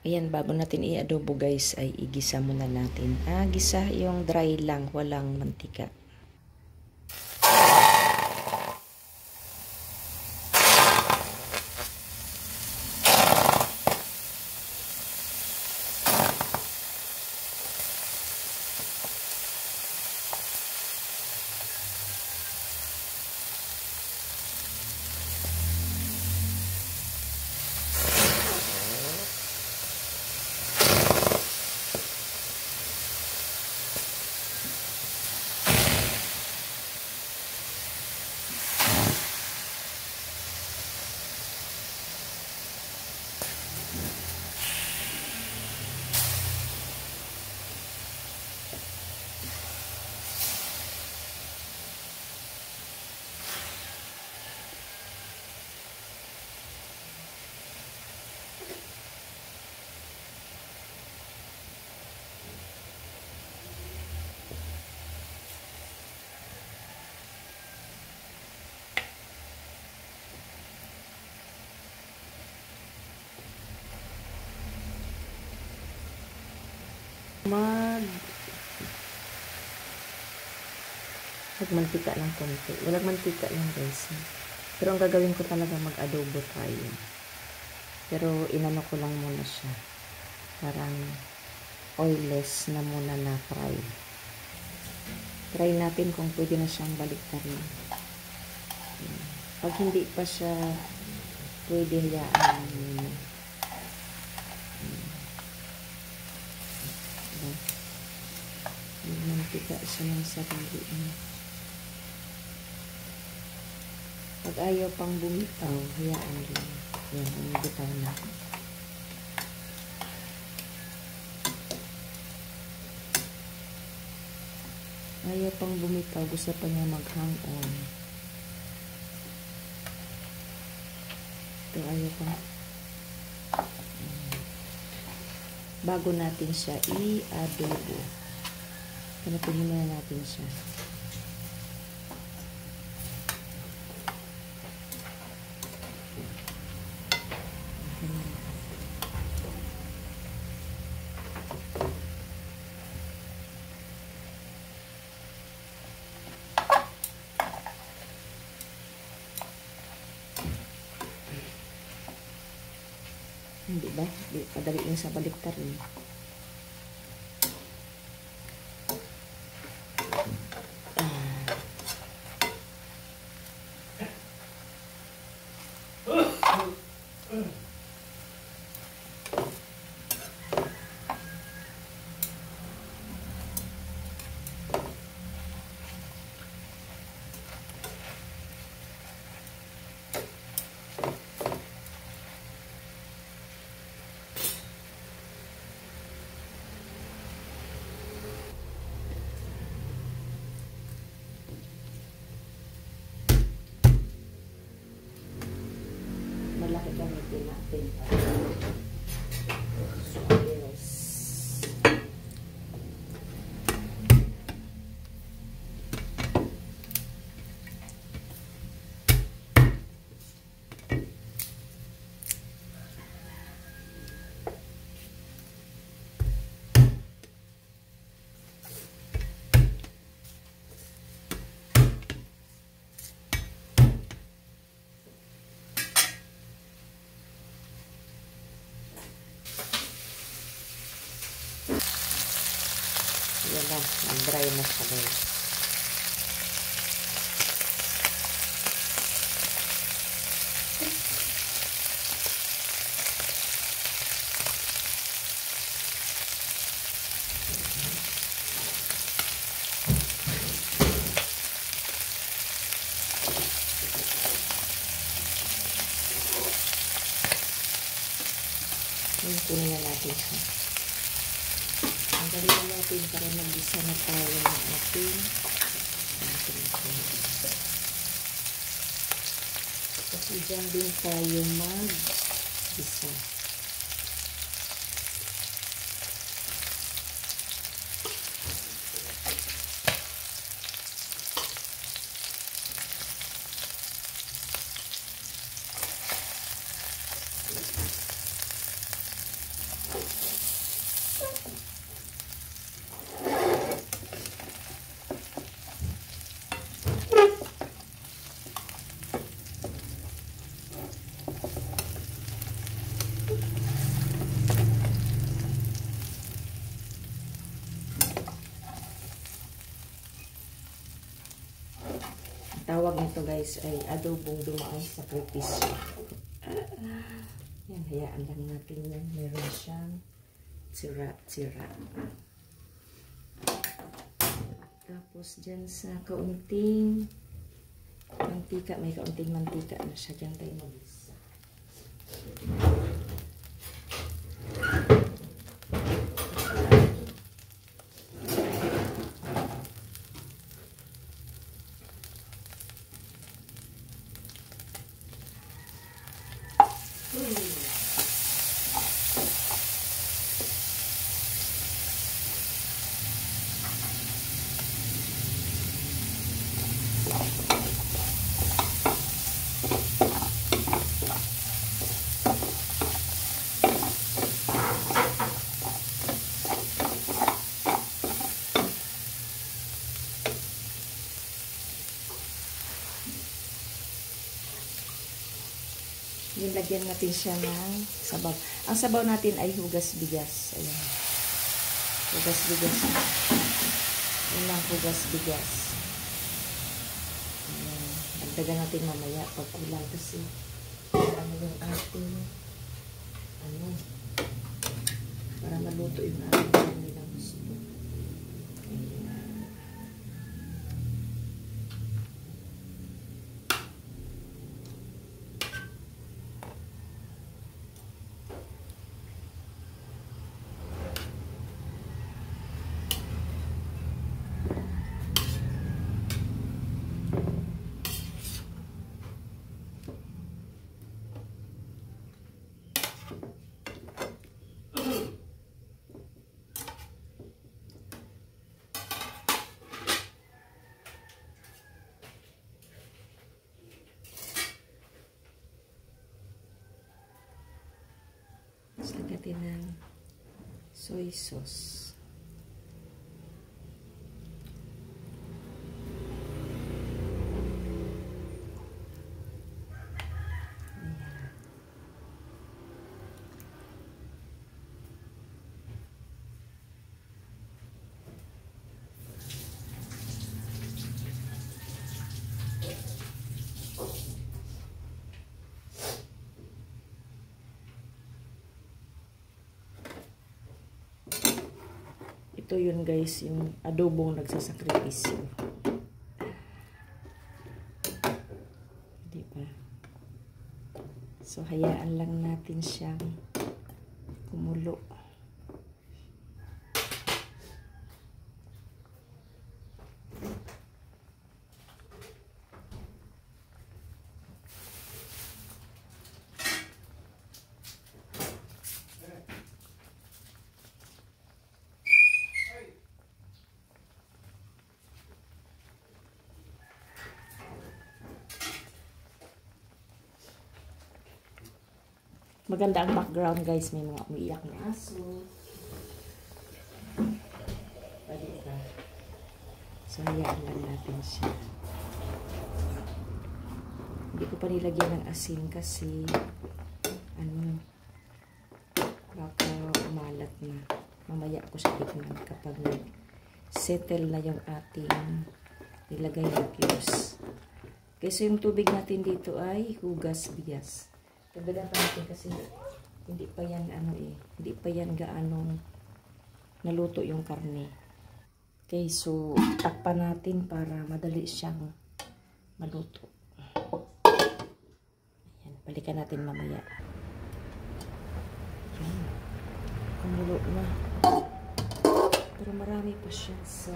Ayan, bago natin i-adobo guys, ay igisa muna natin. Gisa yung dry lang, walang mantika. Magmantika ng konti. Walang mantika lang guys. Pero ang gagawin ko talaga mag-adobo tayo. Pero inano ko lang muna siya. Parang oilless na muna na fry. Try natin kung pwede na siyang baliktarin. Pag hindi pa siya pwede, hayaan muna. Mantika siya ng sarili niya. Pag ayaw pang bumitaw, hayaan lang. Yan, bumitaw na. Ayaw pang bumitaw, gusto pa niya mag-hang on. Ito, ayaw pang. Bago natin siya i-adobo. Panapunin na natin siya. Hindi ba? Padaliin sa baliktar eh. Malaki gamitin natin. Yan lang, dry na siya guys. Kunin na natin siya. Ang galing natin para mag-isa na tayo ng ating kasi dyan din tayo mag-isa. tawag nito guys ay adobong dumaang sakripisyo. Yan, hayaan lang natin yan. Meron siyang tsira-tsira. Tapos dyan sa kaunting mantika, may kaunting mantika na siya. Dyan tayo mag-isa. Nilagyan natin siya ng sabaw. Ang sabaw natin ay hugas bigas. Ayan. Hugas bigas. Yun lang, hugas bigas. Ayan. Dagdagan natin mamaya pag kulang kasi ano yung ating para maluto yung ating nilang gusto. Ayan. Lagyan ng soy sauce. Ito yun guys, yung adobong nagsasakripisyo. Diba? So, hayaan lang natin siyang kumulo. Maganda ang background guys, may mga umiiyak na aso. So, hayaan lang natin siya. Hindi ko pa nilagyan ng asin kasi baka umalat na. Mamaya ko siya tignan kapag settle na yung ating nilagay na cubes. Kasi yung tubig natin dito ay hugas bigas. Dagdagan pa natin kasi hindi pa yan hindi pa yan gaanong naluto yung karne. Okay, so takpan natin para madali siyang maluto. Ayan, balikan natin mamaya. Ayan, kumulo na. Pero marami pa siya sa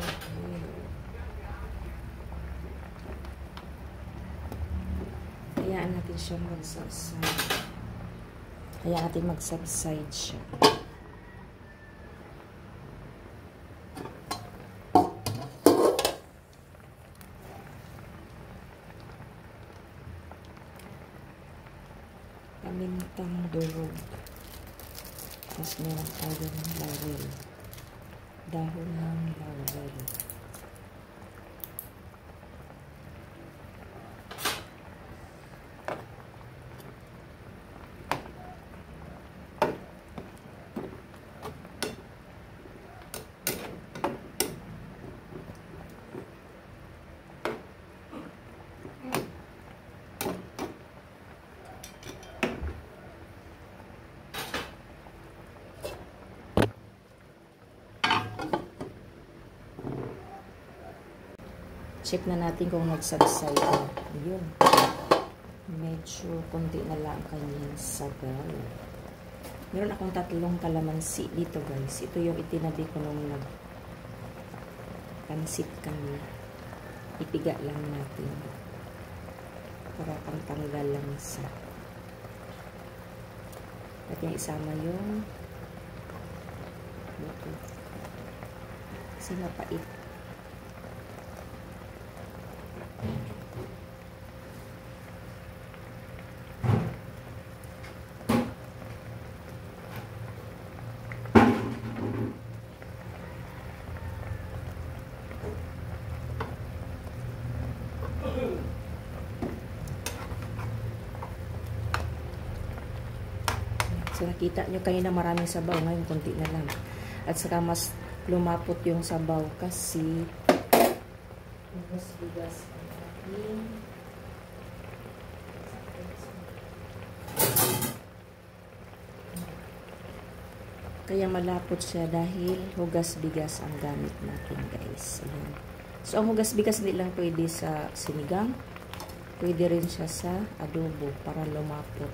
hayaan natin siya mag-subside. Hayaan natin mag-subside siya. Pamintang durog. Tapos meron tayo ng laurel. Dahon ng laurel. Check na natin kung nagsagsay na. Ayun. Medyo konti na lang kanyang sabaw. Meron akong 3 kalamansi dito guys. Ito yung itinabi ko nung nagpansit kami. Ipiga lang natin. Para pangtanggal lang sa. At yung isama yung ito. Kasi mapait. So, nakita nyo kanina maraming sabaw. Ngayon, konti na lang. At saka mas lumapot yung sabaw kasi bigas ang ating kaya malapot siya dahil hugas bigas ang gamit natin guys. Ayan. So, ang hugas bigas hindi lang pwede sa sinigang. Pwede rin siya sa adobo para lumapot.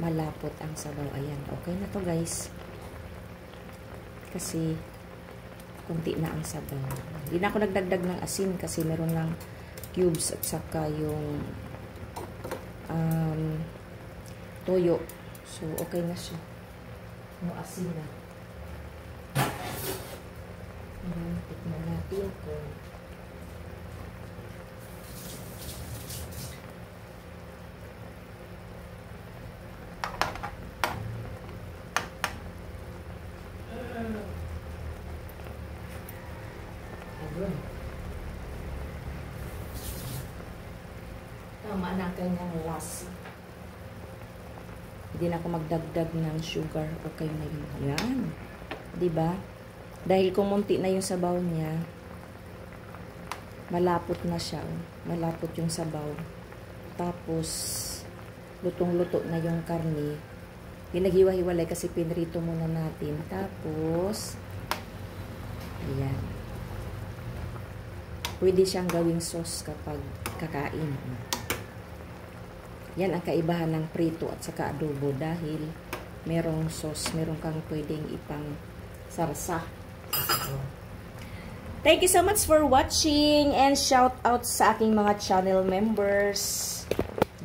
Malapot ang sabaw. Ayan. Okay na to guys. Kasi kunti na ang sabaw. Hindi na ako nagdagdag ng asin kasi meron lang cubes at saka yung toyo. So, okay na siya. No asin na. Ayan. Tikman natin kung tama na kanyang lasa. Hindi na ako magdagdag ng sugar. Okay na yun. Yan. Diba? Dahil kumunti na yung sabaw niya, malapot na siya. Malapot yung sabaw. Tapos, lutong-luto na yung karne. Pinaghiwa-hiwalay kasi pinrito muna natin. Tapos, ayan. Pwede siyang gawing sauce kapag kakain. Yan ang kaibahan ng prito at saka adobo dahil merong sauce, meron kang pwedeng ipang sarsa. Thank you so much for watching and shout out sa aking mga channel members.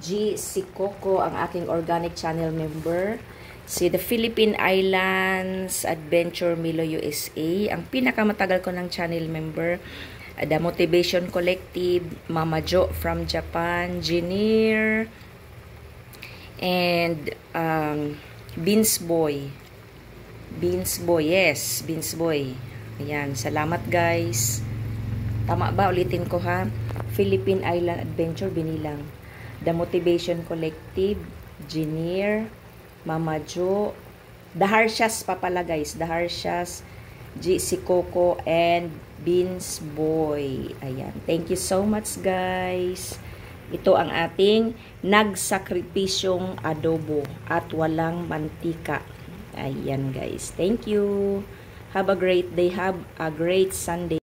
G. Si Coco, ang aking organic channel member. Si The Philippine Islands Adventure Milo USA, ang pinakamatagal ko ng channel member. The Motivation Collective, Mama Jo from Japan, Jenier, and Beans Boy. Beans Boy, yes, Beans Boy. Ayan, salamat guys. Tama ba? Ulitin ko ha. Philippine Island Adventure, binilang. The Motivation Collective, Jenier, Mama Jo, The Harshas pa pala guys, The Harshas, G. Si Coco, and Beans Boy. Ayan. Thank you so much guys. Ito ang ating nagsakripisyong adobo at walang mantika. Ayan guys. Thank you. Have a great day. Have a great Sunday.